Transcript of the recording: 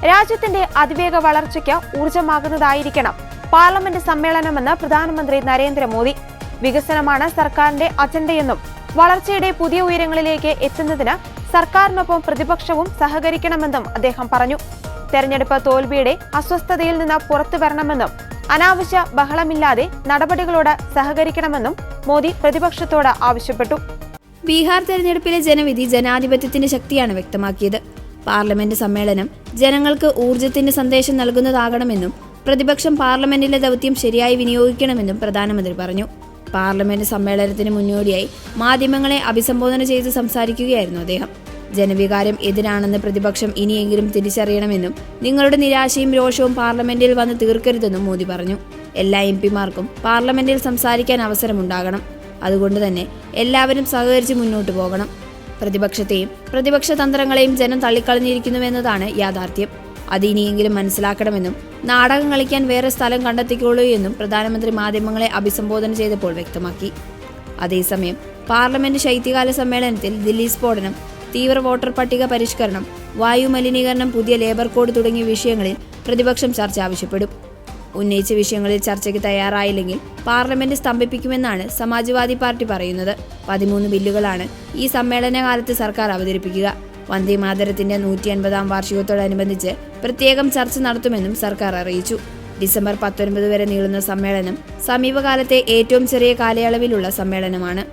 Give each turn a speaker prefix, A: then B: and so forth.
A: രാജ്യത്തിന്റെ അതിവേഗ വളർച്ചയ്ക്ക് ഊർജ്ജമാകുന്നതായിരിക്കണം പാർലമെന്റ് സമ്മേളനമെന്ന് പ്രധാനമന്ത്രി നരേന്ദ്രമോദി. വികസനമാണ് സർക്കാരിന്റെ അജണ്ടയെന്നും വളർച്ചയുടെ പുതിയ ഉയരങ്ങളിലേക്ക് എത്തുന്നതിന് സർക്കാരിനൊപ്പം പ്രതിപക്ഷവും സഹകരിക്കണമെന്നും അദ്ദേഹം പറഞ്ഞു. തെരഞ്ഞെടുപ്പ് തോൽവിയുടെ അസ്വസ്ഥതയിൽ നിന്ന് പുറത്തു വരണമെന്നും അനാവശ്യ ബഹളമില്ലാതെ നടപടികളോട് സഹകരിക്കണമെന്നും മോദി പ്രതിപക്ഷത്തോട് ആവശ്യപ്പെട്ടു.
B: ബീഹാർ തെരഞ്ഞെടുപ്പിലെ ജനവിധി ജനാധിപത്യത്തിന്റെ ശക്തിയാണ് വ്യക്തമാക്കിയത്. പാർലമെന്റ് സമ്മേളനം ജനങ്ങൾക്ക് ഊർജ്ജത്തിന്റെ സന്ദേശം നൽകുന്നതാകണമെന്നും പ്രതിപക്ഷം പാർലമെന്റിലെ ദൗത്യം ശരിയായി വിനിയോഗിക്കണമെന്നും പ്രധാനമന്ത്രി പറഞ്ഞു. പാർലമെന്റ് സമ്മേളനത്തിന് മുന്നോടിയായി മാധ്യമങ്ങളെ അഭിസംബോധന ചെയ്ത് സംസാരിക്കുകയായിരുന്നു അദ്ദേഹം. ജനവികാരം എതിരാണെന്ന് പ്രതിപക്ഷം ഇനിയെങ്കിലും തിരിച്ചറിയണമെന്നും നിങ്ങളുടെ നിരാശയും രോഷവും പാർലമെന്റിൽ വന്ന് തീർക്കരുതെന്നും മോദി പറഞ്ഞു. എല്ലാ എംപിമാർക്കും പാർലമെന്റിൽ സംസാരിക്കാൻ അവസരമുണ്ടാകണം. അതുകൊണ്ട് തന്നെ എല്ലാവരും സഹകരിച്ച് മുന്നോട്ടു പോകണം. പ്രതിപക്ഷത്തെയും പ്രതിപക്ഷ തന്ത്രങ്ങളെയും ജനം തള്ളിക്കളഞ്ഞിരിക്കുന്നുവെന്നതാണ് യാഥാർത്ഥ്യം. അത് ഇനിയെങ്കിലും മനസ്സിലാക്കണമെന്നും നാടകം കളിക്കാൻ വേറെ സ്ഥലം കണ്ടെത്തിക്കോളൂ എന്നും പ്രധാനമന്ത്രി മാധ്യമങ്ങളെ അഭിസംബോധന ചെയ്തപ്പോൾ വ്യക്തമാക്കി. അതേസമയം പാർലമെന്റ് ശൈത്യകാല സമ്മേളനത്തിൽ ദില്ലി സ്ഫോടനം, തീവ്ര വോട്ടർ പട്ടിക പരിഷ്കരണം, വായു മലിനീകരണം, പുതിയ ലേബർ കോഡ് തുടങ്ങിയ വിഷയങ്ങളിൽ പ്രതിപക്ഷം ചർച്ച ആവശ്യപ്പെടും. ഉന്നയിച്ച വിഷയങ്ങളിൽ ചർച്ചയ്ക്ക് തയ്യാറായില്ലെങ്കിൽ പാർലമെന്റ് സ്തംഭിപ്പിക്കുമെന്നാണ് സമാജ്വാദി പാർട്ടി പറയുന്നത്. 13 ബില്ലുകളാണ് ഈ സമ്മേളനകാലത്ത് സർക്കാർ അവതരിപ്പിക്കുക. വന്ദേ മാതരത്തിന്റെ 150-ാം വാർഷികത്തോടനുബന്ധിച്ച് പ്രത്യേകം ചർച്ച നടത്തുമെന്നും സർക്കാർ അറിയിച്ചു. ഡിസംബർ 19 വരെ നീളുന്ന സമ്മേളനം സമീപകാലത്തെ ഏറ്റവും ചെറിയ കാലയളവിലുള്ള സമ്മേളനമാണ്.